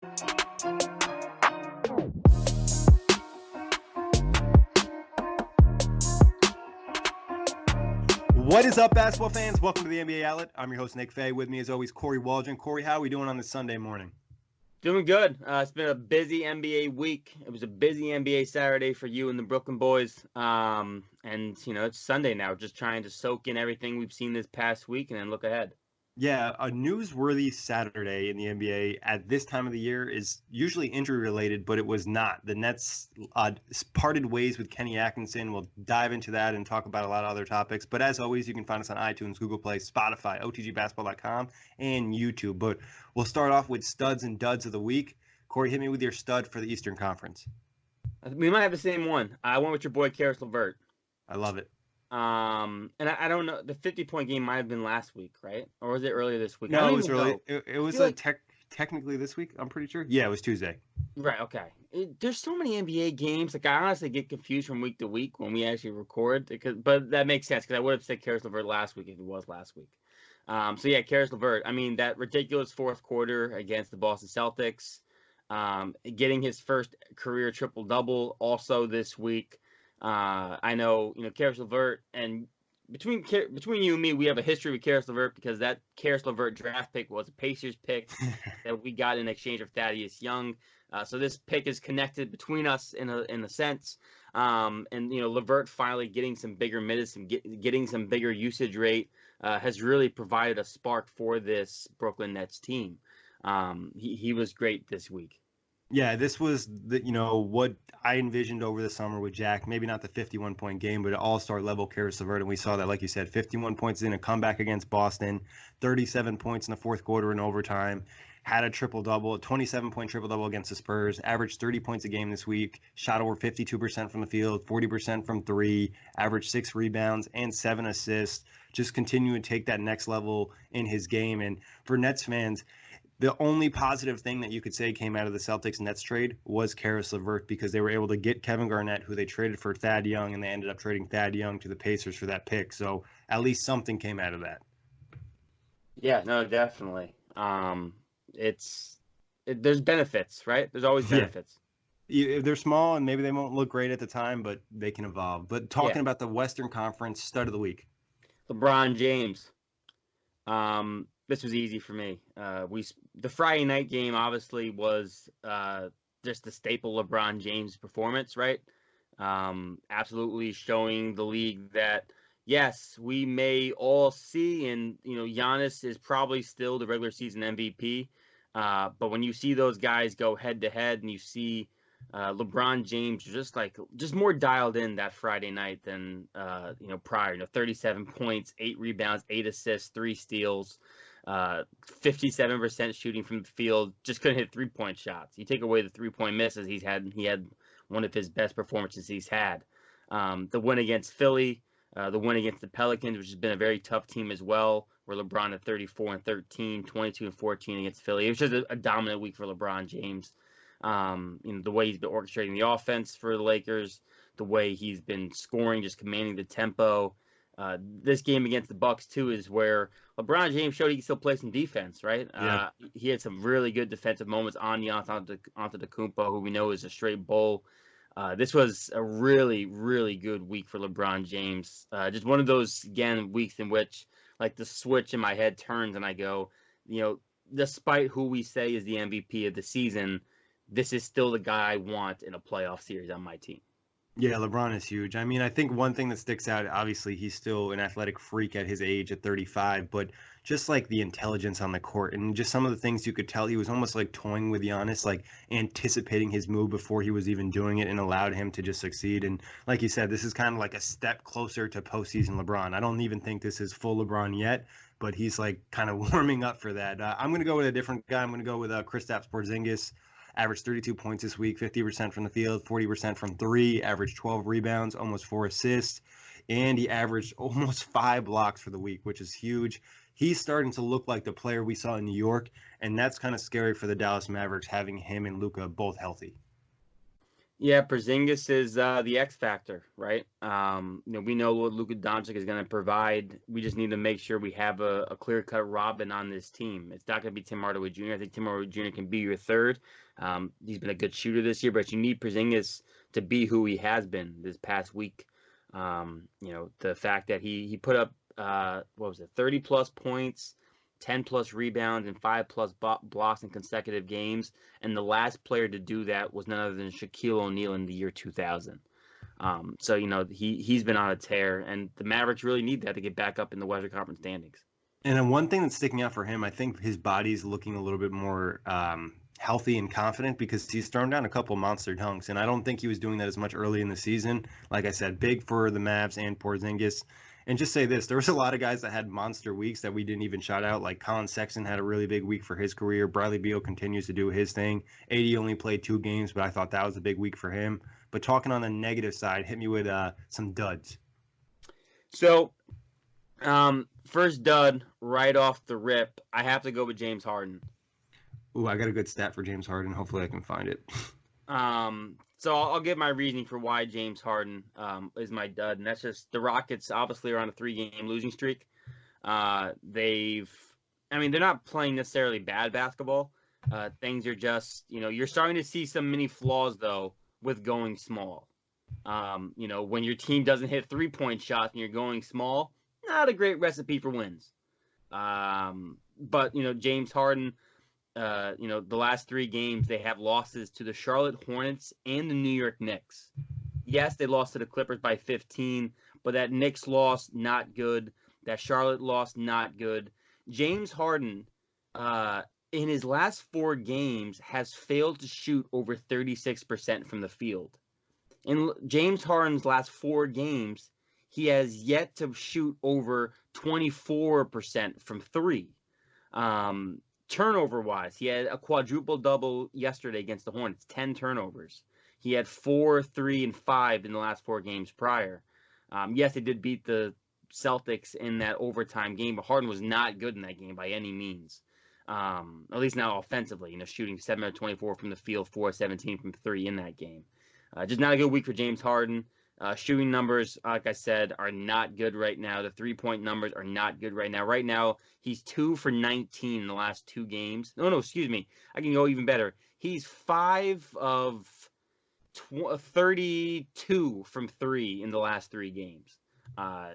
What is up, basketball fans? Welcome to the NBA Outlet. I'm your host, Nick Fay. With me, as always, Kory Waldron. Kory, how are we doing on this Sunday morning? Doing good. It's been a busy NBA week. It was a busy NBA Saturday for you and the Brooklyn boys. And, it's Sunday now, just trying to soak in everything we've seen this past week and then look ahead. Yeah, a newsworthy Saturday in the NBA at this time of the year is usually injury related, but it was not. The Nets parted ways with Kenny Atkinson. We'll dive into that and talk about a lot of other topics. But as always, you can find us on iTunes, Google Play, Spotify, OTGBasketball.com, and YouTube. But we'll start off with studs and duds of the week. Kory, hit me with your stud for the Eastern Conference. We might have the same one. I went with your boy, Caris LeVert. I love it. And I don't know, the 50-point game might have been last week, right? Or was it earlier this week? No, it was early. It was technically this week, I'm pretty sure. Yeah, it was Tuesday. Right, okay. There's so many NBA games. Like, I honestly get confused from week to week when we actually record. But that makes sense, because I would have said Caris LeVert last week if it was last week. Caris LeVert. I mean, that ridiculous fourth quarter against the Boston Celtics. Getting his first career triple-double also this week. I know, Caris LeVert, and between you and me, we have a history with Caris LeVert because that Caris LeVert draft pick was a Pacers pick that we got in exchange of Thaddeus Young. So this pick is connected between us in a sense. LeVert finally getting some bigger minutes and getting some bigger usage rate has really provided a spark for this Brooklyn Nets team. He was great this week. Yeah, this was what I envisioned over the summer with Jack. Maybe not the 51-point game, but an all-star level Caris LeVert, and we saw that, like you said, 51 points in a comeback against Boston, 37 points in the fourth quarter in overtime, had a triple-double, a 27-point triple-double against the Spurs, averaged 30 points a game this week, shot over 52% from the field, 40% from three, averaged 6 rebounds and 7 assists, just continuing to take that next level in his game. And for Nets fans, the only positive thing that you could say came out of the Celtics-Nets trade was Caris LeVert, because they were able to get Kevin Garnett, who they traded for Thad Young, and they ended up trading Thad Young to the Pacers for that pick. So at least something came out of that. Yeah, no, definitely. There's benefits, right? There's always benefits. Yeah. They're small, and maybe they won't look great at the time, but they can evolve. But talking about the Western Conference, stud of the week. LeBron James. This was easy for me. The Friday night game obviously was just the staple LeBron James performance, right? Absolutely showing the league that, yes, we may all see, and Giannis is probably still the regular season MVP. But when you see those guys go head to head, and you see LeBron James just more dialed in that Friday night than prior. 37 points, 8 rebounds, 8 assists, 3 steals. 57% shooting from the field, just couldn't hit 3-point shots. You take away the 3-point misses he had one of his best performances he's had. The win against Philly, the win against the Pelicans, which has been a very tough team as well, where LeBron at 34-13, 22-14 against Philly. It was just a dominant week for LeBron James. The way he's been orchestrating the offense for the Lakers, the way he's been scoring, just commanding the tempo. This game against the Bucks too is where LeBron James showed he can still play some defense, right? Yeah. He had some really good defensive moments on Antetokounmpo, who we know is a straight bull. This was a really, really good week for LeBron James. Just one of those, again, weeks in which, like, the switch in my head turns and I go, despite who we say is the MVP of the season, this is still the guy I want in a playoff series on my team. Yeah, LeBron is huge. I mean, I think one thing that sticks out, obviously, he's still an athletic freak at his age at 35, but just like the intelligence on the court and just some of the things you could tell, he was almost like toying with Giannis, like anticipating his move before he was even doing it, and allowed him to just succeed. And like you said, this is kind of like a step closer to postseason LeBron. I don't even think this is full LeBron yet, but he's like kind of warming up for that. I'm going to go with a different guy. I'm going to go with Kristaps Porzingis. Averaged 32 points this week, 50% from the field, 40% from three, averaged 12 rebounds, almost 4 assists, and he averaged almost 5 blocks for the week, which is huge. He's starting to look like the player we saw in New York, and that's kind of scary for the Dallas Mavericks, having him and Luka both healthy. Yeah, Porzingis is the X factor, right? We know what Luka Doncic is going to provide. We just need to make sure we have a clear-cut Robin on this team. It's not going to be Tim Hardaway Jr. I think Tim Hardaway Jr. can be your third. He's been a good shooter this year, but you need Porzingis to be who he has been this past week. The fact that he put up 30-plus points, 10-plus rebounds, and 5-plus blocks in consecutive games. And the last player to do that was none other than Shaquille O'Neal in the year 2000. He's been on a tear, and the Mavericks really need that to get back up in the Western Conference standings. And then one thing that's sticking out for him, I think his body's looking a little bit more healthy and confident because he's thrown down a couple monster dunks, and I don't think he was doing that as much early in the season. Like I said, big for the Mavs and Porzingis. And just say this, there was a lot of guys that had monster weeks that we didn't even shout out. Like Colin Sexton had a really big week for his career. Bradley Beal continues to do his thing. AD only played 2 games, but I thought that was a big week for him. But talking on the negative side, hit me with some duds. So, first dud right off the rip, I have to go with James Harden. Ooh, I got a good stat for James Harden. Hopefully I can find it. So I'll give my reasoning for why James Harden is my dud, and that's just the Rockets obviously are on a 3-game losing streak. They're not playing necessarily bad basketball. Things are just, you're starting to see some mini flaws though with going small. When your team doesn't hit 3-point shots and you're going small, not a great recipe for wins. But James Harden. The last 3 games, they have losses to the Charlotte Hornets and the New York Knicks. Yes, they lost to the Clippers by 15, but that Knicks loss, not good. That Charlotte loss, not good. James Harden, in his last 4 games, has failed to shoot over 36% from the field. In James Harden's last 4 games, he has yet to shoot over 24% from 3. Turnover-wise, he had a quadruple-double yesterday against the Hornets, 10 turnovers. He had 4, 3, and 5 in the last 4 games prior. Yes, they did beat the Celtics in that overtime game, but Harden was not good in that game by any means. At least not offensively, shooting 7 of 24 from the field, 4 of 17 from 3 in that game. Just not a good week for James Harden. Shooting numbers, like I said, are not good right now. The 3-point numbers are not good right now. Right now, he's 2 for 19 in the last 2 games. No, excuse me. I can go even better. He's 5 of 32 from 3 in the last 3 games.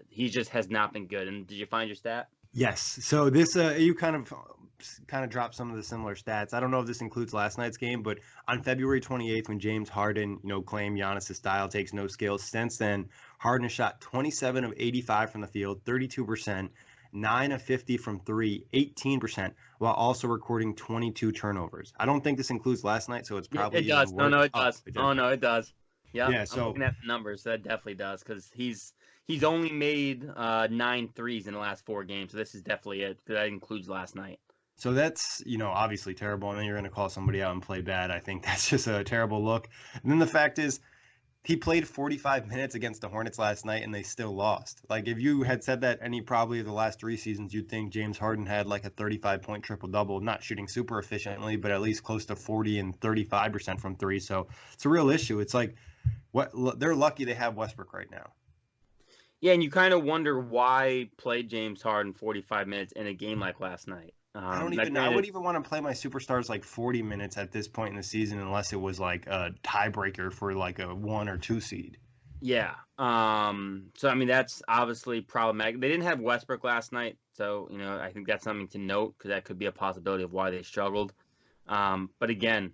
He just has not been good. And did you find your stat? Yes. So this, you kind of dropped some of the similar stats. I don't know if this includes last night's game, but on February 28th, when James Harden, claimed Giannis' style takes no skills, since then, Harden has shot 27 of 85 from the field, 32%, 9 of 50 from 3, 18%, while also recording 22 turnovers. I don't think this includes last night, so it's probably it does. even worse. No, it does. No, it does. Yep. Yeah. So I'm looking at the numbers. That definitely does because he's only made 9 threes in the last 4 games. So this is definitely it. That includes last night. So that's, obviously terrible. And then you're going to call somebody out and play bad. I think that's just a terrible look. And then the fact is, he played 45 minutes against the Hornets last night and they still lost. Like, if you had said that probably of the last 3 seasons, you'd think James Harden had like a 35-point triple-double, not shooting super efficiently, but at least close to 40 and 35% from 3. So it's a real issue. It's like, they're lucky they have Westbrook right now. Yeah, and you kind of wonder why play James Harden 45 minutes in a game like last night. I wouldn't even want to play my superstars like 40 minutes at this point in the season unless it was like a tiebreaker for like a 1 or 2 seed. Yeah. So, that's obviously problematic. They didn't have Westbrook last night, so, I think that's something to note because that could be a possibility of why they struggled. But again,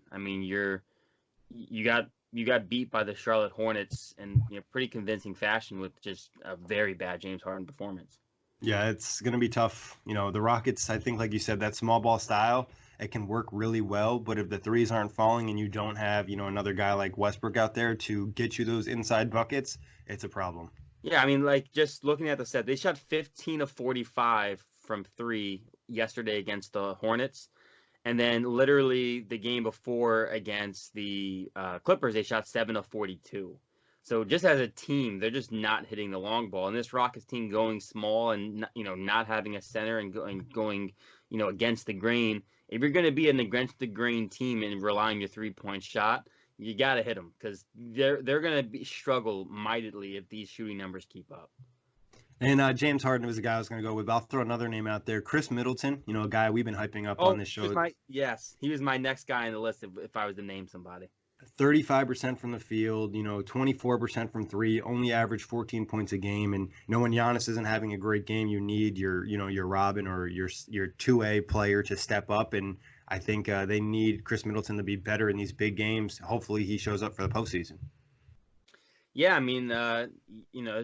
you got beat by the Charlotte Hornets in pretty convincing fashion with just a very bad James Harden performance. Yeah, it's going to be tough. The Rockets, I think, like you said, that small ball style, it can work really well. But if the threes aren't falling and you don't have, another guy like Westbrook out there to get you those inside buckets, it's a problem. Yeah, just looking at the set, they shot 15 of 45 from 3 yesterday against the Hornets. And then literally the game before against the Clippers, they shot 7 of 42. So just as a team, they're just not hitting the long ball. And this Rockets team going small and not having a center and going against the grain. If you're going to be an against the grain team and rely on your 3-point shot, You got to hit them because they're going to struggle mightily if these shooting numbers keep up. And James Harden was the guy I was going to go with. But I'll throw another name out there. Chris Middleton, a guy we've been hyping up on this show. He was my next guy on the list if I was to name somebody. 35% from the field, 24% from three, only average 14 points a game. And when Giannis isn't having a great game, you need your Robin or your 2A player to step up. And I think they need Chris Middleton to be better in these big games. Hopefully he shows up for the postseason. Yeah, I mean, it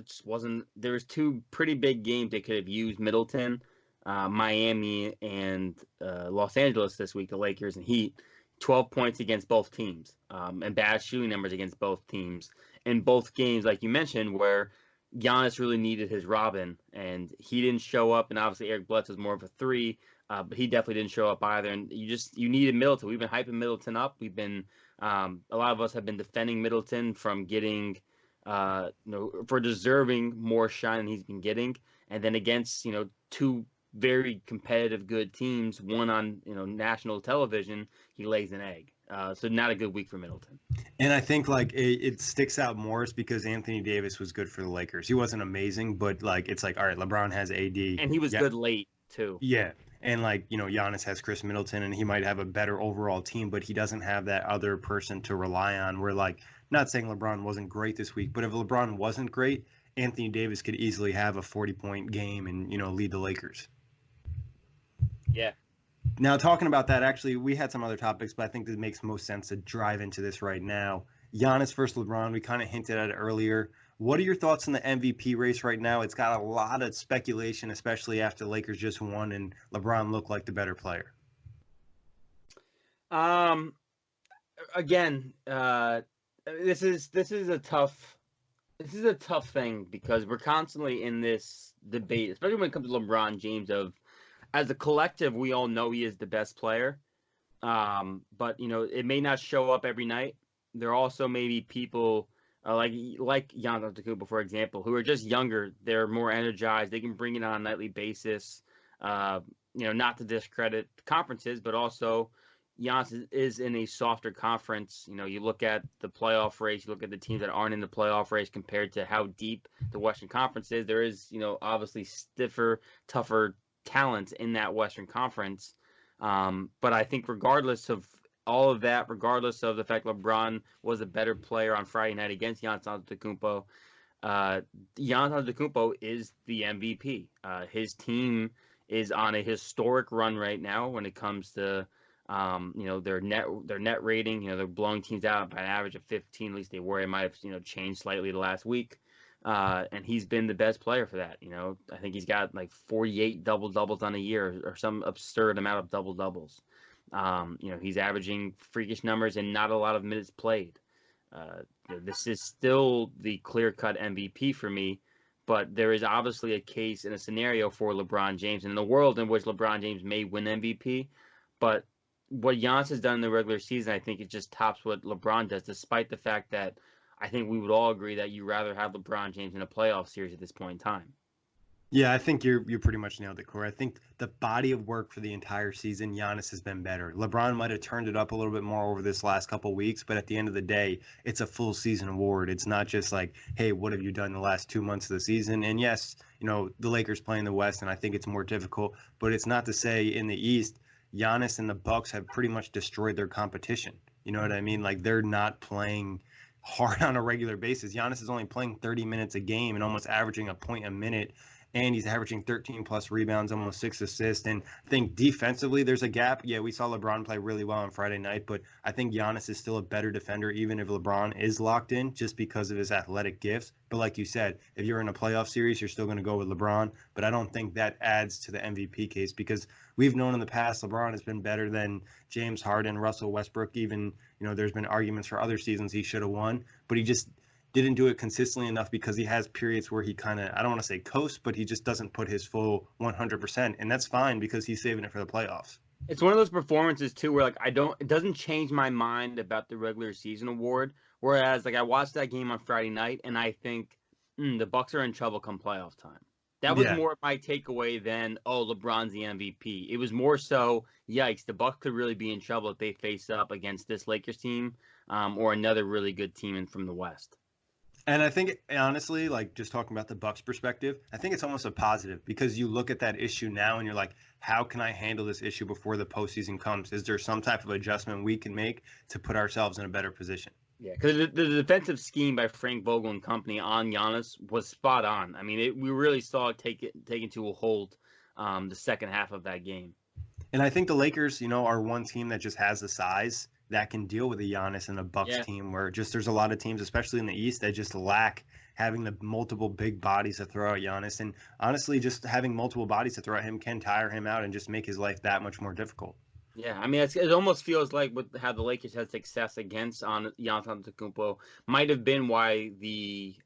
just wasn't. There was two pretty big games they could have used Middleton, Miami and Los Angeles this week, the Lakers and Heat. 12 points against both teams, and bad shooting numbers against both teams in both games, like you mentioned, where Giannis really needed his Robin, and he didn't show up. And obviously Eric Bledsoe was more of a three, but he definitely didn't show up either. And you needed Middleton. We've been hyping Middleton up. We've been a lot of us have been defending Middleton from getting. For deserving more shine than he's been getting, and then against two very competitive good teams, one on national television, he lays an egg. So not a good week for Middleton. And I think it sticks out more is because Anthony Davis was good for the Lakers. He wasn't amazing, but it's all right, LeBron has AD, and he was good late too. Yeah. And Giannis has Chris Middleton, and he might have a better overall team, but he doesn't have that other person to rely on. Where not saying LeBron wasn't great this week, but if LeBron wasn't great, Anthony Davis could easily have a 40-point game and lead the Lakers. Yeah. Now, talking about that, actually, we had some other topics, but I think it makes most sense to drive into this right now. Giannis versus LeBron, we kind of hinted at it earlier. What are your thoughts on the MVP race right now? It's got a lot of speculation, especially after the Lakers just won and LeBron looked like the better player. Again, this is a tough thing because we're constantly in this debate, especially when it comes to LeBron James. As a collective, we all know he is the best player, but it may not show up every night. There are also maybe people like Giannis Antetokounmpo, for example, who are just younger. They're more energized. They can bring it on a nightly basis. Not to discredit conferences, but also Giannis is in a softer conference. You look at the playoff race, you look at the teams that aren't in the playoff race compared to how deep the Western Conference is. There is, obviously stiffer, tougher talent in that Western Conference. But I think regardless of all of that, regardless of the fact LeBron was a better player on Friday night against Giannis Antetokounmpo, Giannis Antetokounmpo is the MVP. His team is on a historic run right now when it comes to their net rating. They're blowing teams out by an average of 15. At least they were. It might have changed slightly the last week. And he's been the best player for that. I think he's got 48 double doubles on a year or some absurd amount of double doubles. He's averaging freakish numbers and not a lot of minutes played. This is still the clear-cut MVP for me, but there is obviously a case and a scenario for LeBron James and in the world in which LeBron James may win MVP. But what Giannis has done in the regular season, I think it just tops what LeBron does, despite the fact that I think we would all agree that you rather have LeBron James in a playoff series at this point in time. Yeah, I think you pretty much nailed it, Kory. I think the body of work for the entire season, Giannis has been better. LeBron might have turned it up a little bit more over this last couple of weeks, but at the end of the day, it's a full season award. It's not just hey, what have you done the last 2 months of the season? And yes, the Lakers play in the West, and I think it's more difficult, but it's not to say in the East, Giannis and the Bucks have pretty much destroyed their competition. You know what I mean? They're not playing hard on a regular basis. Giannis is only playing 30 minutes a game and almost averaging a point a minute. And he's averaging 13 plus rebounds, almost 6 assists. And I think defensively, there's a gap. Yeah, we saw LeBron play really well on Friday night, but I think Giannis is still a better defender, even if LeBron is locked in, just because of his athletic gifts. But like you said, if you're in a playoff series, you're still going to go with LeBron. But I don't think that adds to the MVP case because we've known in the past LeBron has been better than James Harden, Russell Westbrook. Even, there's been arguments for other seasons he should have won, but he just didn't do it consistently enough because he has periods where he kind of, I don't want to say coast, but he just doesn't put his full 100%. And that's fine because he's saving it for the playoffs. It's one of those performances too where it doesn't change my mind about the regular season award. Whereas I watched that game on Friday night and I think the Bucks are in trouble come playoff time. That was Yeah. more my takeaway than, oh, LeBron's the MVP. It was more so, yikes, the Bucks could really be in trouble if they face up against this Lakers team, or another really good team from the West. And I think honestly, like just talking about the Bucks perspective, I think it's almost a positive because you look at that issue now and you're like, how can I handle this issue before the postseason comes? Is there some type of adjustment we can make to put ourselves in a better position? Yeah, because the defensive scheme by Frank Vogel and company on Giannis was spot on. I mean, we really saw it taken to a hold the second half of that game. And I think the Lakers, are one team that just has the size that can deal with a Giannis and a Bucks Yeah, team where just there's a lot of teams, especially in the East, that just lack having the multiple big bodies to throw at Giannis. And honestly, just having multiple bodies to throw at him can tire him out and just make his life that much more difficult. yeah. I mean, it almost feels like with how the Lakers had success against on Giannis Antetokounmpo might have been why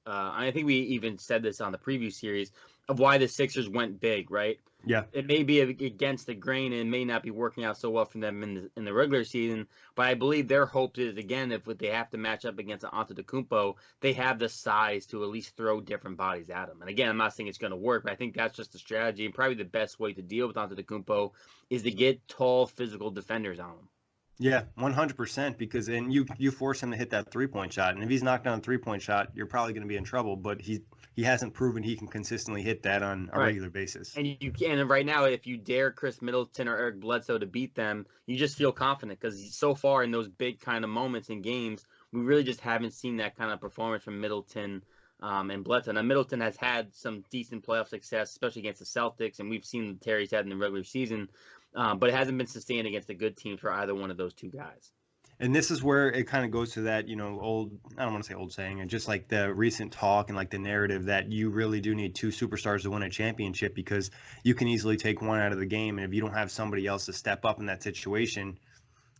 I think we even said this on the preview series of why the Sixers went big, right? Yeah. It may be against the grain and may not be working out so well for them in the regular season, but I believe their hope is, again, if they have to match up against Antetokounmpo, they have the size to at least throw different bodies at him. And again, I'm not saying it's going to work, but I think that's just the strategy and probably the best way to deal with Antetokounmpo is to get tall, physical defenders on him. Yeah, 100%. Because then you force him to hit that 3-point shot, and if he's knocked down a 3-point shot, you're probably going to be in trouble. But he hasn't proven he can consistently hit that on a Right. regular basis. And you can, and right now, if you dare Chris Middleton or Eric Bledsoe to beat them, you just feel confident because so far in those big kind of moments in games, we really just haven't seen that kind of performance from Middleton and Bledsoe. Now, Middleton has had some decent playoff success, especially against the Celtics, and we've seen the Terry's had in the regular season, but it hasn't been sustained against the good teams for either one of those two guys. And this is where it kind of goes to that, old, I don't want to say old saying, and just like the recent talk and like the narrative that you really do need two superstars to win a championship because you can easily take one out of the game. And if you don't have somebody else to step up in that situation,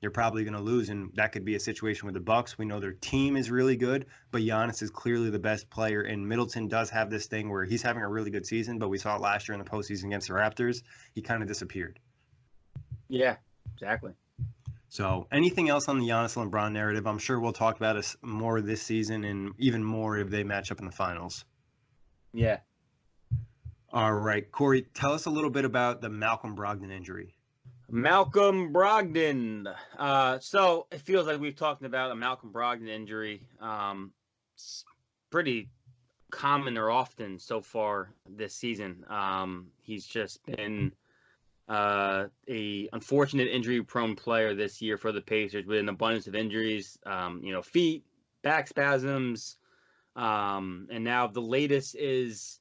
you're probably going to lose. And that could be a situation with the Bucks. We know their team is really good, but Giannis is clearly the best player. And Middleton does have this thing where he's having a really good season, but we saw it last year in the postseason against the Raptors. He kind of disappeared. Yeah, exactly. So anything else on the Giannis and LeBron narrative? I'm sure we'll talk about it more this season and even more if they match up in the finals. Yeah. All right, Kory, tell us a little bit about the Malcolm Brogdon injury. Malcolm Brogdon. So it feels like we've talked about a Malcolm Brogdon injury. It's pretty common or often so far this season. He's just been a unfortunate injury-prone player this year for the Pacers with an abundance of injuries. Feet, back spasms, and now the latest is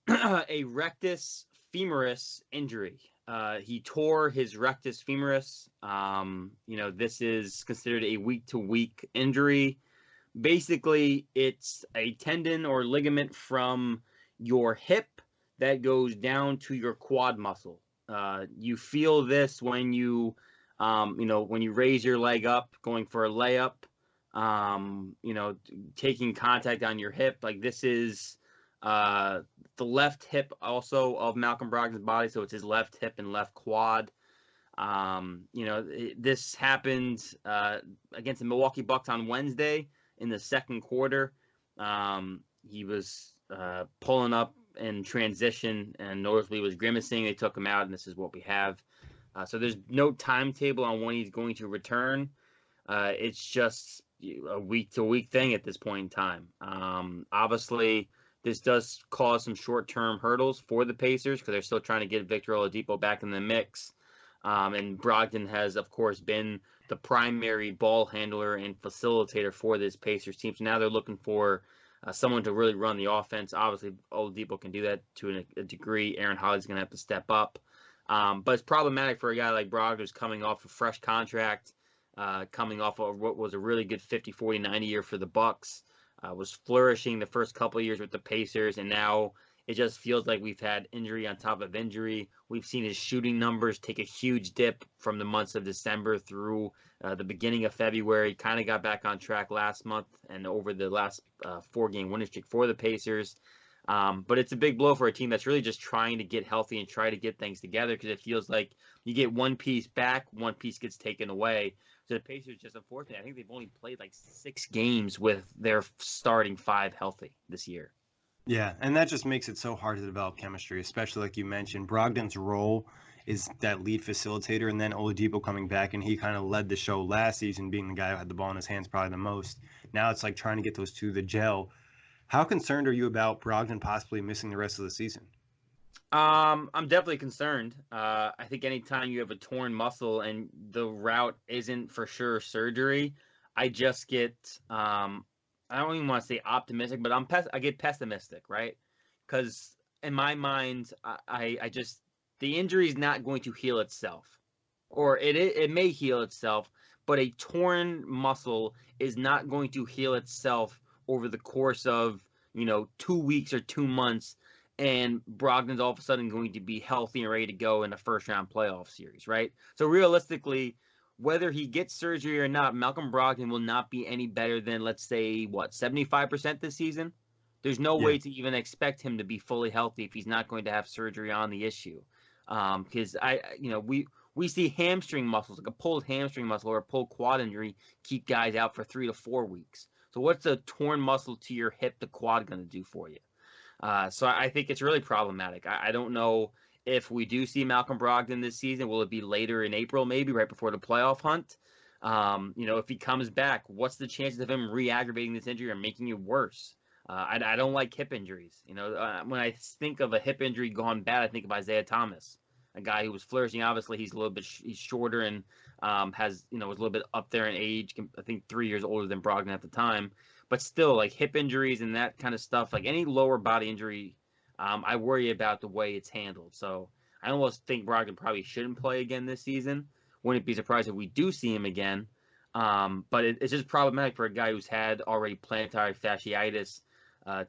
a rectus femoris injury. He tore his rectus femoris. This is considered a week-to-week injury. Basically, it's a tendon or ligament from your hip that goes down to your quad muscle. You feel this when when you raise your leg up, going for a layup, taking contact on your hip. Like this is the left hip also of Malcolm Brogdon's body, so it's his left hip and left quad. This happened against the Milwaukee Bucks on Wednesday in the second quarter. He was pulling up in transition and noticeably was grimacing. They took him out, and this is what we have. So there's no timetable on when he's going to return. It's just a week-to-week thing at this point in time. Obviously, this does cause some short-term hurdles for the Pacers because they're still trying to get Victor Oladipo back in the mix. And Brogdon has, of course, been the primary ball handler and facilitator for this Pacers team. So now they're looking for someone to really run the offense. Obviously, Oladipo can do that to a degree. Aaron Holly's going to have to step up. But it's problematic for a guy like Brogdon who's coming off a fresh contract, coming off of what was a really good 50, 40, 90 year for the Bucks. Was flourishing the first couple of years with the Pacers, and now it just feels like we've had injury on top of injury. We've seen his shooting numbers take a huge dip from the months of December through the beginning of February. Kind of got back on track last month and over the last 4-game winning streak for the Pacers. But it's a big blow for a team that's really just trying to get healthy and try to get things together because it feels like you get one piece back, one piece gets taken away. So the Pacers just unfortunately, I think they've only played like 6 games with their starting 5 healthy this year. Yeah, and that just makes it so hard to develop chemistry, especially like you mentioned. Brogdon's role is that lead facilitator, and then Oladipo coming back, and he kind of led the show last season, being the guy who had the ball in his hands probably the most. Now it's like trying to get those two to gel. How concerned are you about Brogdon possibly missing the rest of the season? I'm definitely concerned. I think anytime you have a torn muscle and the route isn't for sure surgery, I just get I don't even want to say optimistic, but I get pessimistic, right? Because in my mind, I just the injury is not going to heal itself, or it may heal itself, but a torn muscle is not going to heal itself over the course of 2 weeks or 2 months, and Brogdon's all of a sudden going to be healthy and ready to go in a first round playoff series, right? So realistically, whether he gets surgery or not, Malcolm Brogdon will not be any better than, let's say, 75% this season. There's no Yeah. way to even expect him to be fully healthy if he's not going to have surgery on the issue. Because we see hamstring muscles, like a pulled hamstring muscle or a pulled quad injury, keep guys out for 3 to 4 weeks. So what's a torn muscle to your hip, the quad, going to do for you? So I think it's really problematic. I don't know if we do see Malcolm Brogdon this season. Will it be later in April, maybe right before the playoff hunt? If he comes back, what's the chances of him re-aggravating this injury or making it worse? I don't like hip injuries. When I think of a hip injury gone bad, I think of Isaiah Thomas, a guy who was flourishing. Obviously, he's a little bit he's shorter and was a little bit up there in age. I think 3 years older than Brogdon at the time. But still, like hip injuries and that kind of stuff, like any lower body injury, I worry about the way it's handled. So I almost think Brogdon probably shouldn't play again this season. Wouldn't be surprised if we do see him again. But it's just problematic for a guy who's had already plantar fasciitis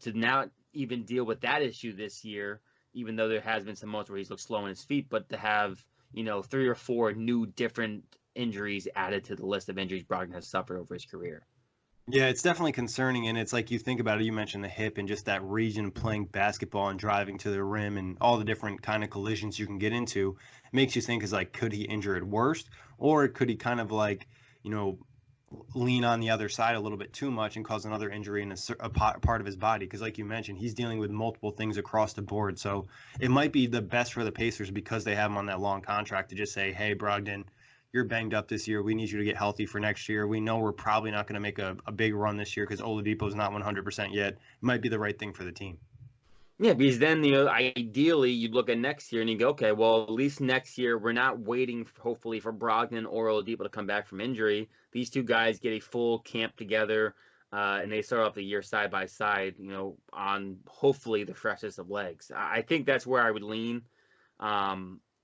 to now even deal with that issue this year, even though there has been some moments where he's looked slow on his feet, but to have, 3 or 4 new different injuries added to the list of injuries Brogdon has suffered over his career. Yeah, it's definitely concerning. And it's like you think about it, you mentioned the hip and just that region playing basketball and driving to the rim and all the different kind of collisions you can get into. It makes you think is like, could he injure it worse? Or could he kind of like, you know, lean on the other side a little bit too much and cause another injury in a part of his body? Because like you mentioned, he's dealing with multiple things across the board. So it might be the best for the Pacers because they have him on that long contract to just say, hey, Brogdon, you're banged up this year. We need you to get healthy for next year. We know we're probably not going to make a big run this year because Oladipo's not 100% yet. It might be the right thing for the team. Yeah, because then ideally you'd look at next year and you go, okay, well at least next year we're not waiting hopefully for Brogdon or Oladipo to come back from injury. These two guys get a full camp together, and they start off the year side by side, on hopefully the freshest of legs. I think that's where I would lean.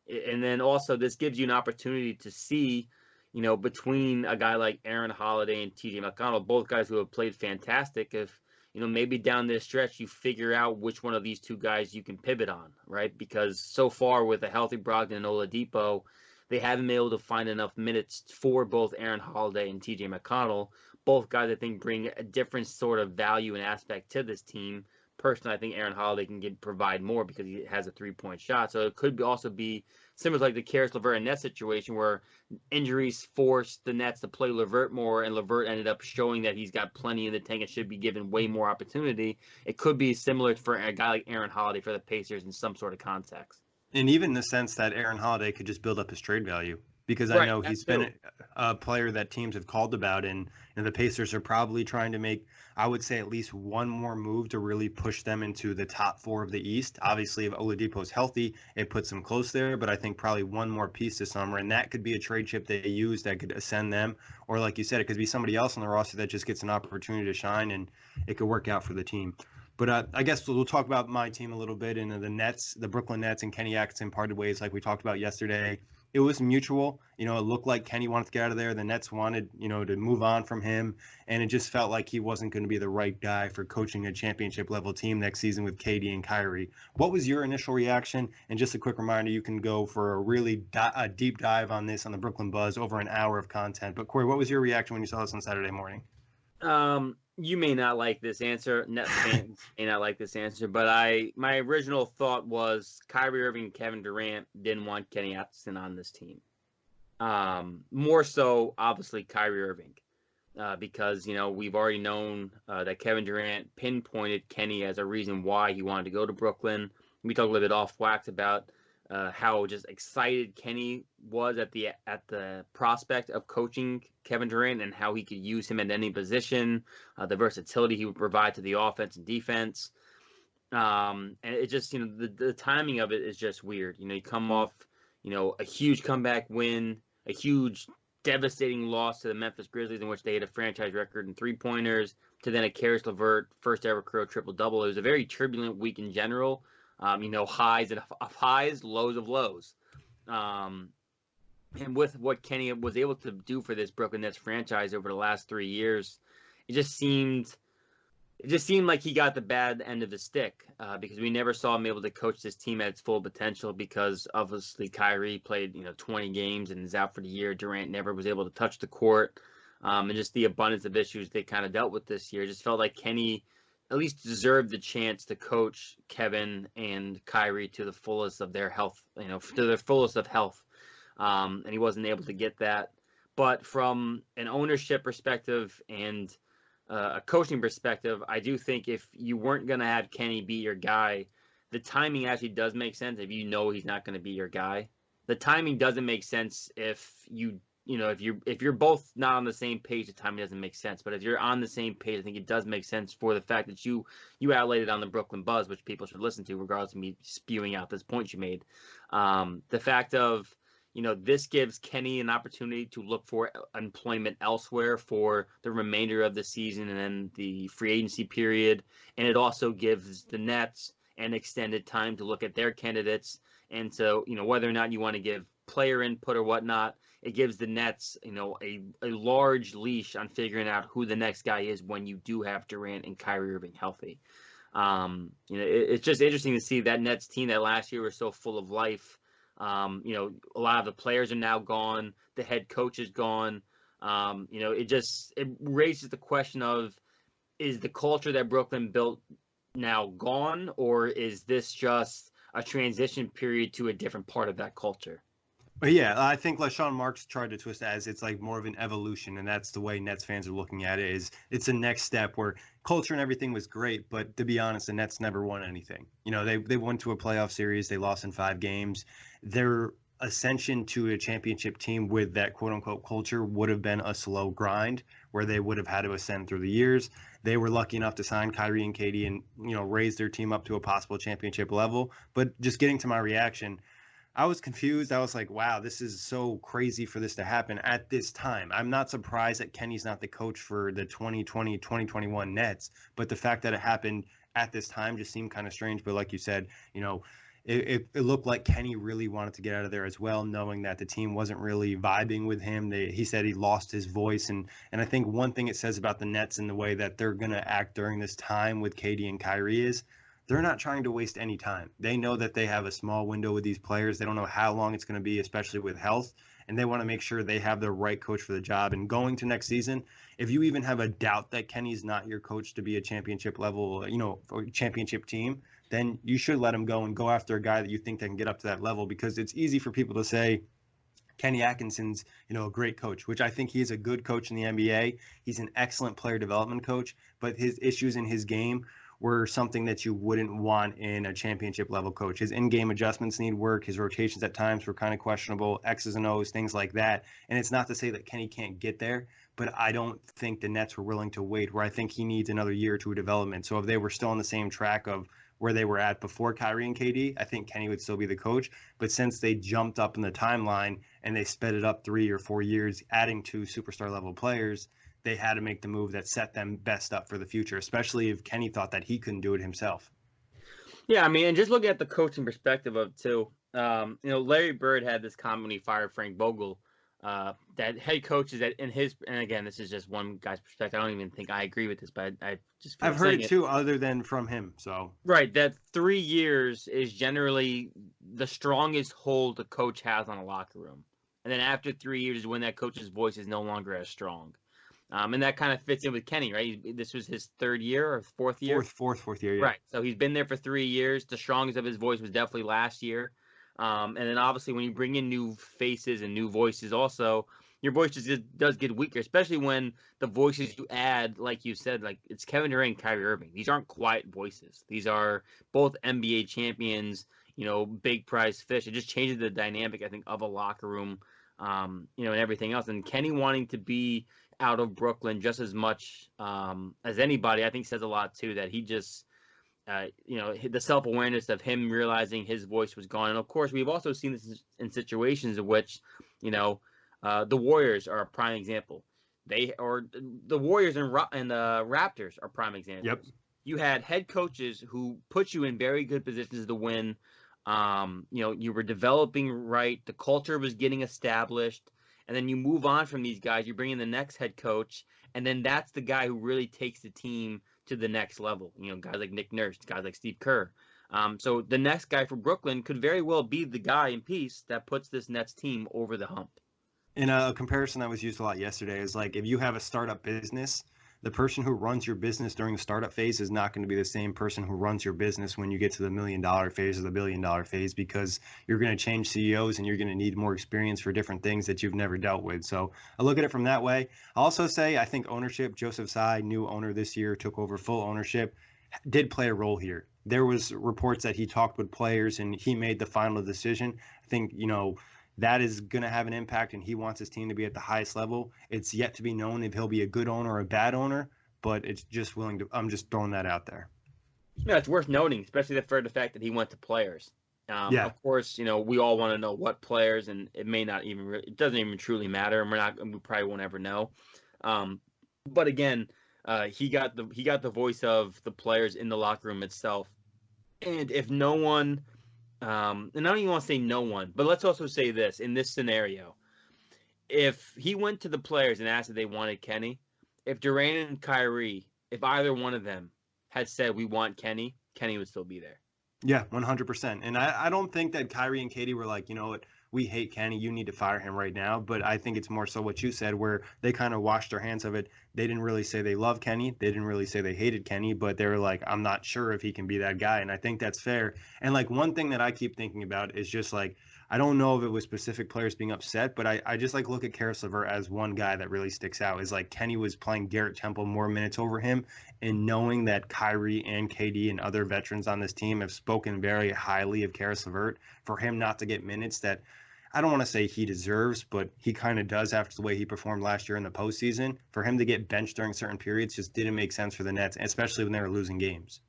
And then also this gives you an opportunity to see, between a guy like Aaron Holiday and TJ McConnell, both guys who have played fantastic, if maybe down this stretch, you figure out which one of these two guys you can pivot on, right? Because so far with a healthy Brogdon and Oladipo, they haven't been able to find enough minutes for both Aaron Holiday and TJ McConnell. Both guys, I think, bring a different sort of value and aspect to this team. Personally, I think Aaron Holiday can provide more because he has a 3-point shot. So it could also be similar to like the Karis LeVert and Nets situation where injuries forced the Nets to play LeVert more, and LeVert ended up showing that he's got plenty in the tank and should be given way more opportunity. It could be similar for a guy like Aaron Holiday for the Pacers in some sort of context. And even the sense that Aaron Holiday could just build up his trade value because I Right, know that he's too. been a player that teams have called about, and the Pacers are probably trying to make, I would say, at least one more move to really push them into the top four of the East. Obviously, if Oladipo is healthy, it puts them close there, but I think probably one more piece this summer, and that could be a trade chip they use that could ascend them, or like you said, it could be somebody else on the roster that just gets an opportunity to shine, and it could work out for the team. But I guess we'll talk about my team a little bit. And the Nets, the Brooklyn Nets, and Kenny Atkinson parted ways, like we talked about yesterday. It was mutual. It looked like Kenny wanted to get out of there. The Nets wanted, to move on from him, and it just felt like he wasn't going to be the right guy for coaching a championship level team next season with KD and Kyrie. What was your initial reaction? And just a quick reminder, you can go for a really a deep dive on this on the Brooklyn Buzz, over an hour of content. But Kory, what was your reaction when you saw this on Saturday morning? You may not like this answer. Net fans may not like this answer, but my original thought was Kyrie Irving and Kevin Durant didn't want Kenny Atkinson on this team. More so, obviously, Kyrie Irving. because, we've already known that Kevin Durant pinpointed Kenny as a reason why he wanted to go to Brooklyn. We talked a little bit off wax about how just excited Kenny was at the prospect of coaching Kevin Durant and how he could use him at any position, the versatility he would provide to the offense and defense. And it just, the timing of it is just weird. You come off, a huge comeback win, a huge devastating loss to the Memphis Grizzlies in which they had a franchise record in three-pointers, to then a Karis LeVert first ever career triple-double. It was a very turbulent week in general. Highs of highs, lows of lows. And with what Kenny was able to do for this Brooklyn Nets franchise over the last 3 years, it just seemed like he got the bad end of the stick because we never saw him able to coach this team at its full potential because obviously Kyrie played 20 games and is out for the year. Durant never was able to touch the court, and just the abundance of issues they kind of dealt with this year. It just felt like Kenny at least deserved the chance to coach Kevin and Kyrie to the fullest of their health, to their fullest of health, and he wasn't able to get that. But from an ownership perspective and a coaching perspective, I do think if you weren't going to have Kenny be your guy, the timing actually does make sense if he's not going to be your guy. The timing doesn't make sense if if you're both not on the same page, the timing doesn't make sense. But if you're on the same page, I think it does make sense for the fact that you outlaid it on the Brooklyn Buzz, which people should listen to, regardless of me spewing out this point you made. The fact of, this gives Kenny an opportunity to look for employment elsewhere for the remainder of the season and then the free agency period. And it also gives the Nets an extended time to look at their candidates. And so, whether or not you want to give player input or whatnot, it gives the Nets, a large leash on figuring out who the next guy is when you do have Durant and Kyrie Irving healthy. It's just interesting to see that Nets team that last year was so full of life. A lot of the players are now gone. The head coach is gone. It raises the question of, is the culture that Brooklyn built now gone, or is this just a transition period to a different part of that culture? But yeah, I think LaShawn Marks tried to twist it as it's like more of an evolution, and that's the way Nets fans are looking at it. Is it's a next step where culture and everything was great, but to be honest, the Nets never won anything. They went to a playoff series, they lost in 5 games. Their ascension to a championship team with that quote unquote culture would have been a slow grind where they would have had to ascend through the years. They were lucky enough to sign Kyrie and KD and raise their team up to a possible championship level. But just getting to my reaction, I was confused. I was like, wow, this is so crazy for this to happen at this time. I'm not surprised that Kenny's not the coach for the 2020-2021 Nets, but the fact that it happened at this time just seemed kind of strange. But like you said, it looked like Kenny really wanted to get out of there as well, knowing that the team wasn't really vibing with him. He said he lost his voice. And I think one thing it says about the Nets and the way that they're going to act during this time with KD and Kyrie is they're not trying to waste any time. They know that they have a small window with these players. They don't know how long it's going to be, especially with health. And they want to make sure they have the right coach for the job. And going to next season, if you even have a doubt that Kenny's not your coach to be a championship level, for championship team, then you should let him go and go after a guy that you think that can get up to that level, because it's easy for people to say Kenny Atkinson's, a great coach, which I think he is a good coach in the NBA. He's an excellent player development coach, but his issues in his game were something that you wouldn't want in a championship level coach. His in-game adjustments need work. His rotations at times were kind of questionable, X's and O's, things like that. And it's not to say that Kenny can't get there, but I don't think the Nets were willing to wait, where I think he needs another year or two of development. So if they were still on the same track of where they were at before Kyrie and KD, I think Kenny would still be the coach. But since they jumped up in the timeline and they sped it up 3 or 4 years, adding 2 superstar level players, they had to make the move that set them best up for the future, especially if Kenny thought that he couldn't do it himself. Yeah, I mean, and just look at the coaching perspective of it too. Larry Bird had this comment when he fired Frank Vogel, that head coaches that and again, this is just one guy's perspective. I don't even think I agree with this, but I've heard it too, other than from him. So right, that 3 years is generally the strongest hold a coach has on a locker room, and then after 3 years is when that coach's voice is no longer as strong. And that kind of fits in with Kenny, right? This was his 3rd year or 4th year? Fourth year, yeah. Right. So he's been there for 3 years. The strongest of his voice was definitely last year. And then obviously when you bring in new faces and new voices also, your voice just does get weaker, especially when the voices you add, like you said, like it's Kevin Durant and Kyrie Irving. These aren't quiet voices. These are both NBA champions, big prize fish. It just changes the dynamic, I think, of a locker room, and everything else. And Kenny wanting to be out of Brooklyn just as much as anybody, I think says a lot too, that he just the self-awareness of him realizing his voice was gone. And of course, we've also seen this in situations in which, the Warriors are a prime example. The Warriors and the Raptors are prime examples. Yep. You had head coaches who put you in very good positions to win. You were developing right. The culture was getting established. And then you move on from these guys. You bring in the next head coach. And then that's the guy who really takes the team to the next level. Guys like Nick Nurse, guys like Steve Kerr. So the next guy for Brooklyn could very well be the guy in peace that puts this Nets team over the hump. In a comparison that was used a lot yesterday is like if you have a startup business, the person who runs your business during the startup phase is not going to be the same person who runs your business when you get to the $1 million phase or the $1 billion phase, because you're going to change CEOs and you're going to need more experience for different things that you've never dealt with. So I look at it from that way. I'll also say I think ownership, Joseph Tsai, new owner this year, took over full ownership, did play a role here. There was reports that he talked with players and he made the final decision. I think, that is going to have an impact, and he wants his team to be at the highest level. It's yet to be known if he'll be a good owner or a bad owner, but it's just I'm just throwing that out there. Yeah, it's worth noting, especially for the fact that he went to players. Yeah. Of course, we all want to know what players, and it may not even, it doesn't even truly matter, and we probably won't ever know. But again, he got the voice of the players in the locker room itself. And if no one, and I don't even want to say no one, but let's also say this, in this scenario, if he went to the players and asked if they wanted Kenny, if Durant and Kyrie, if either one of them had said we want Kenny, Kenny would still be there. Yeah, 100%. And I don't think that Kyrie and Katie were like, you know what, we hate Kenny, you need to fire him right now. But I think it's more so what you said, where they kind of washed their hands of it. They didn't really say they love Kenny. They didn't really say they hated Kenny, but they were like, I'm not sure if he can be that guy. And I think that's fair. And like one thing that I keep thinking about is just like, I don't know if it was specific players being upset, but I just like look at Karis LeVert as one guy that really sticks out. Is like Kenny was playing Garrett Temple more minutes over him, and knowing that Kyrie and KD and other veterans on this team have spoken very highly of Karis LeVert, for him not to get minutes that I don't want to say he deserves, but he kind of does after the way he performed last year in the postseason. For him to get benched during certain periods just didn't make sense for the Nets, especially when they were losing games.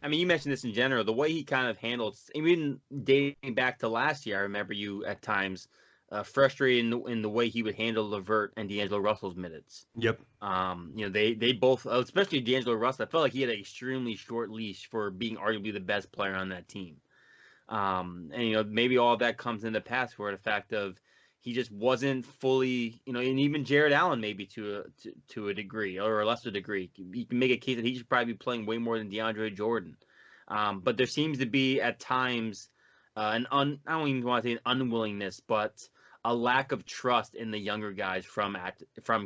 I mean, you mentioned this in general, the way he kind of handled, even dating back to last year, I remember you at times frustrated in the way he would handle LeVert and D'Angelo Russell's minutes. Yep. They both, especially D'Angelo Russell, I felt like he had an extremely short leash for being arguably the best player on that team. And maybe all of that comes in the past for the fact of he just wasn't fully, and even Jared Allen maybe to a degree or a lesser degree. You can make a case that he should probably be playing way more than DeAndre Jordan. But there seems to be at times I don't even want to say an unwillingness, but a lack of trust in the younger guys from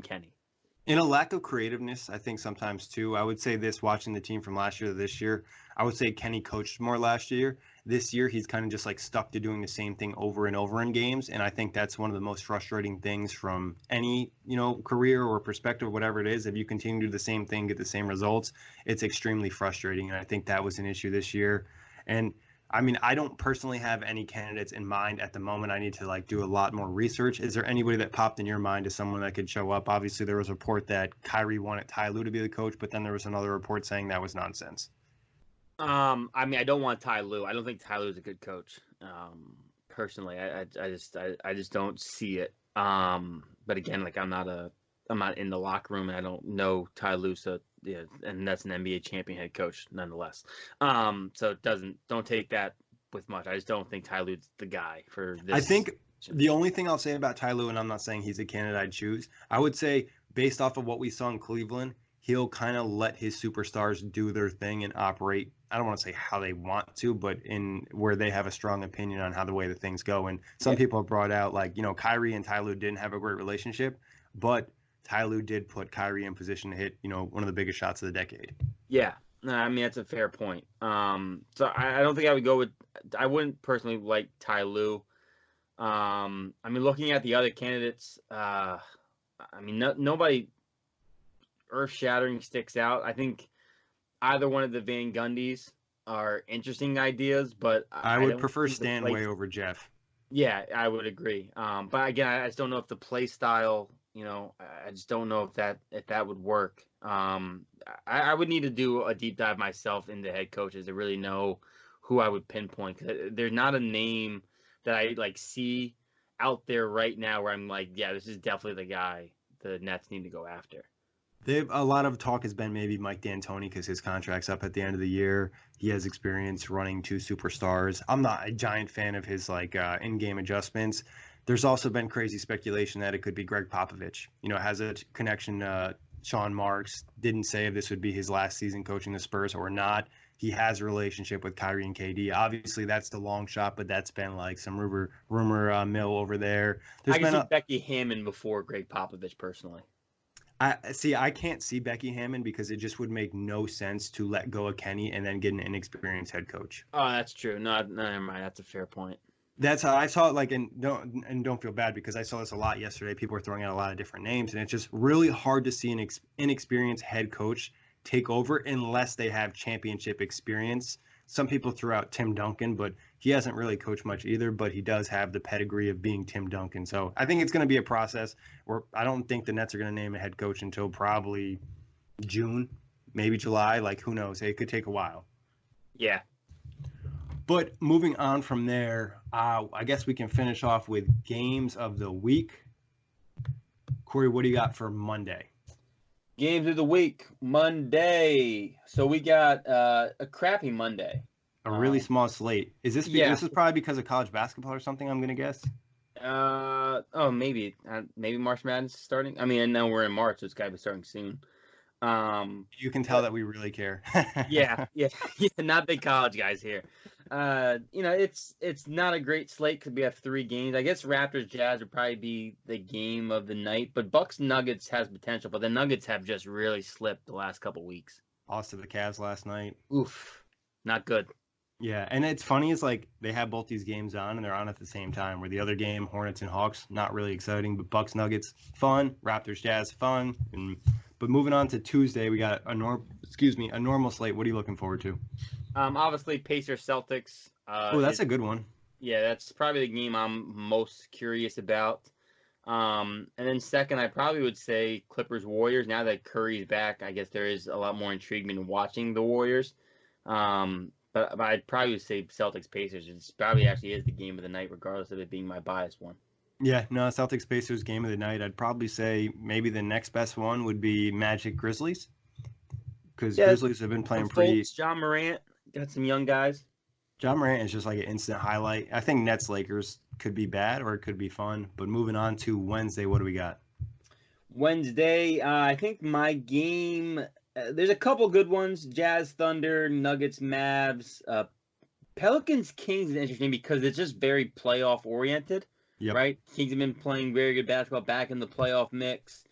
Kenny. And a lack of creativeness, I think sometimes too. I would say this, watching the team from last year to this year, I would say Kenny coached more last year. This year, he's kind of just like stuck to doing the same thing over and over in games. And I think that's one of the most frustrating things from any, career or perspective, whatever it is. If you continue to do the same thing, get the same results, it's extremely frustrating. And I think that was an issue this year. And I mean, I don't personally have any candidates in mind at the moment. I need to do a lot more research. Is there anybody that popped in your mind as someone that could show up? Obviously, there was a report that Kyrie wanted Ty Lue to be the coach, but then there was another report saying that was nonsense. I mean, I don't want Ty Lue. I don't think Ty Lue is a good coach. Personally, I just don't see it. But again, I'm not in the locker room, and I don't know Ty Lue, so yeah, and that's an NBA champion head coach nonetheless. So don't take that with much. I just don't think Ty Lue's the guy for this. I think the only thing I'll say about Ty Lue, and I'm not saying he's a candidate I'd choose, I would say based off of what we saw in Cleveland, he'll kind of let his superstars do their thing and operate. I don't want to say how they want to, but in where they have a strong opinion on how the way the things go. And some people have brought out Kyrie and Ty Lue didn't have a great relationship, but Ty Lue did put Kyrie in position to hit, one of the biggest shots of the decade. Yeah. No, I mean, that's a fair point. So I don't think I would go with – I wouldn't personally like Ty Lue. I mean, looking at the other candidates, nobody earth-shattering sticks out. I think either one of the Van Gundys are interesting ideas, but I I would don't prefer see the play. Stanway over Jeff. Yeah, I would agree. But again, I just don't know if the play style, I just don't know if that would work. I would need to do a deep dive myself into head coaches to really know who I would pinpoint. 'Cause there's not a name that I like see out there right now where I'm like, yeah, this is definitely the guy the Nets need to go after. A lot of talk has been maybe Mike D'Antoni because his contract's up at the end of the year. He has experience running two superstars. I'm not a giant fan of his in-game adjustments. There's also been crazy speculation that it could be Greg Popovich. Has a connection. Sean Marks didn't say if this would be his last season coaching the Spurs or not. He has a relationship with Kyrie and KD. Obviously, that's the long shot, but that's been like some rumor mill over there. I can see Becky Hammond before Greg Popovich personally. I can't see Becky Hammond because it just would make no sense to let go of Kenny and then get an inexperienced head coach. Oh, that's true. No, never mind. That's a fair point. That's how I saw it. And don't feel bad because I saw this a lot yesterday. People were throwing out a lot of different names, and it's just really hard to see an inexperienced head coach take over unless they have championship experience. Some people threw out Tim Duncan, but he hasn't really coached much either, but he does have the pedigree of being Tim Duncan. So I think it's going to be a process where I don't think the Nets are going to name a head coach until probably June, maybe July. Who knows? It could take a while. Yeah. But moving on from there, I guess we can finish off with games of the week. Kory, what do you got for Monday? Games of the week, Monday. So we got a crappy Monday. A really small slate. Is this? Yeah. This is probably because of college basketball or something. I'm gonna guess. Maybe March Madness is starting. I mean, I know we're in March, so it's gotta be starting soon. You can tell that we really care. yeah, not big college guys here. It's not a great slate because we have 3 games. I guess Raptors Jazz would probably be the game of the night, but Bucks Nuggets has potential. But the Nuggets have just really slipped the last couple weeks. Lost to the Cavs last night. Oof, not good. Yeah, and it's funny is they have both these games on and they're on at the same time. Where the other game, Hornets and Hawks, not really exciting, but Bucks Nuggets fun, Raptors Jazz fun. But moving on to Tuesday, we got a normal slate. What are you looking forward to? Obviously Pacers Celtics. That's a good one. Yeah, that's probably the game I'm most curious about. And then second, I probably would say Clippers Warriors. Now that Curry's back, I guess there is a lot more intriguement in watching the Warriors. But I'd probably say Celtics Pacers. It probably actually is the game of the night, regardless of it being my biased one. Yeah, no, Celtics Pacers game of the night. I'd probably say maybe the next best one would be Magic Grizzlies, because Grizzlies have been playing pretty. John Morant got some young guys. John Morant is just like an instant highlight. I think Nets Lakers could be bad or it could be fun. But moving on to Wednesday, what do we got? Wednesday, I think my game. There's a couple good ones: Jazz Thunder, Nuggets Mavs, Pelicans Kings is interesting because it's just very playoff oriented. Yep. Right? Kings have been playing very good basketball back in the playoff mix.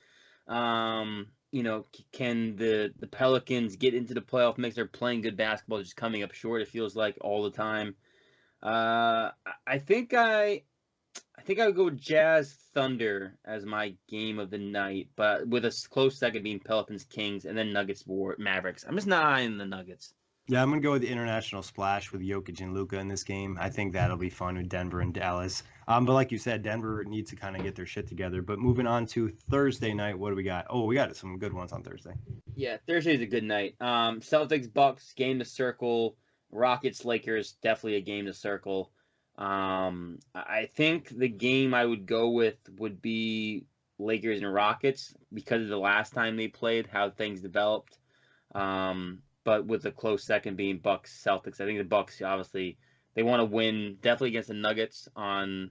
Can the Pelicans get into the playoff mix? They're playing good basketball, just coming up short, it feels like, all the time. I think I would go with Jazz Thunder as my game of the night, but with a close second being Pelicans Kings and then Nuggets Mavericks. I'm just not eyeing the Nuggets. Yeah, I'm going to go with the international splash with Jokic and Luka in this game. I think that'll be fun with Denver and Dallas. But like you said, Denver needs to kind of get their shit together. But moving on to Thursday night, what do we got? Oh, we got some good ones on Thursday. Yeah, Thursday's a good night. Celtics, Bucks, game to circle. Rockets, Lakers, definitely a game to circle. I think the game I would go with would be Lakers and Rockets because of the last time they played, how things developed. But with a close second being Bucks Celtics. I think the Bucks, obviously, they want to win definitely against the Nuggets on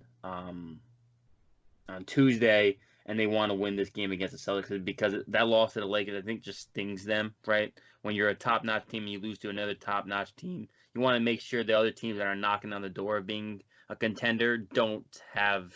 Tuesday, and they want to win this game against the Celtics because that loss to the Lakers, I think, just stings them, right? When you're a top-notch team and you lose to another top-notch team, you want to make sure the other teams that are knocking on the door of being a contender don't have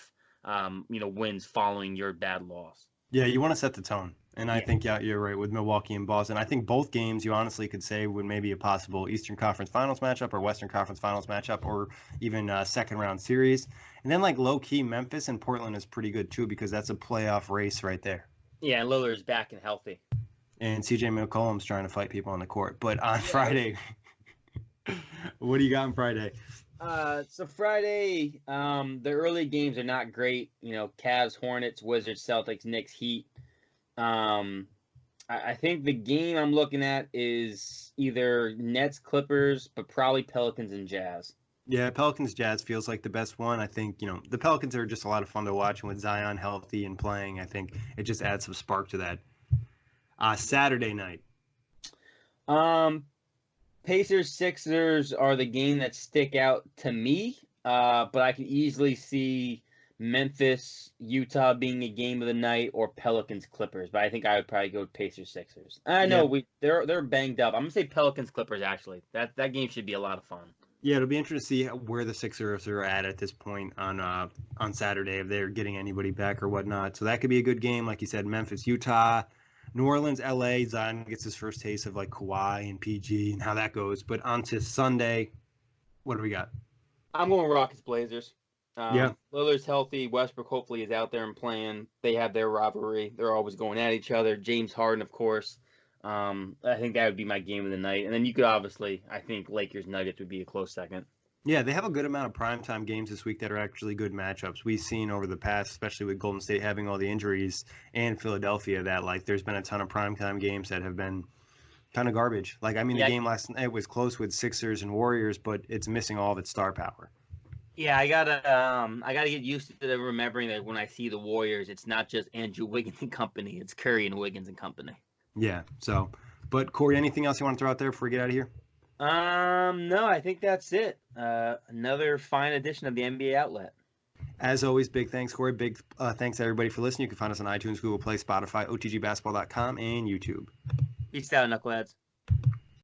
wins following your bad loss. Yeah, you want to set the tone. And I think, yeah, you're right with Milwaukee and Boston. I think both games you honestly could say would maybe a possible Eastern Conference Finals matchup or Western Conference Finals matchup or even a second round series. And then like low key Memphis and Portland is pretty good too because that's a playoff race right there. Yeah, and Lillard's back and healthy. And CJ McCollum's trying to fight people on the court. But on Yeah. Friday, what do you got on Friday? So Friday, the early games are not great. You know, Cavs, Hornets, Wizards, Celtics, Knicks, Heat. I think the game I'm looking at is either Nets, Clippers, but probably Pelicans and Jazz. Yeah, Pelicans Jazz feels like the best one. I think, the Pelicans are just a lot of fun to watch. And with Zion healthy and playing, I think it just adds some spark to that. Saturday night. Pacers, Sixers are the game that stick out to me. But I can easily see Memphis, Utah being a game of the night, or Pelicans, Clippers. But I think I would probably go Pacers, Sixers. I know they're banged up. I'm gonna say Pelicans, Clippers. Actually, that game should be a lot of fun. Yeah, it'll be interesting to see where the Sixers are at this point on Saturday, if they're getting anybody back or whatnot. So that could be a good game, like you said. Memphis, Utah, New Orleans, LA. Zion gets his first taste of like Kawhi and PG and how that goes. But on to Sunday, what do we got? I'm going Rockets, Blazers. Yeah. Lillard's healthy. Westbrook hopefully is out there and playing. They have their rivalry. They're always going at each other. James Harden, of course. I think that would be my game of the night. And then you could obviously, I think Lakers Nuggets would be a close second. Yeah, they have a good amount of primetime games this week that are actually good matchups. We've seen over the past, especially with Golden State having all the injuries and Philadelphia, that like there's been a ton of primetime games that have been kind of garbage. Like, I mean, the game last night was close with Sixers and Warriors, but it's missing all of its star power. Yeah, I gotta get used to remembering that when I see the Warriors, it's not just Andrew Wiggins and company; it's Curry and Wiggins and company. Yeah. So, but Kory, anything else you want to throw out there before we get out of here? No, I think that's it. Another fine edition of the NBA Outlet. As always, big thanks, Kory. Big thanks to everybody for listening. You can find us on iTunes, Google Play, Spotify, OTGBasketball.com, and YouTube. Peace out, Knuckleheads.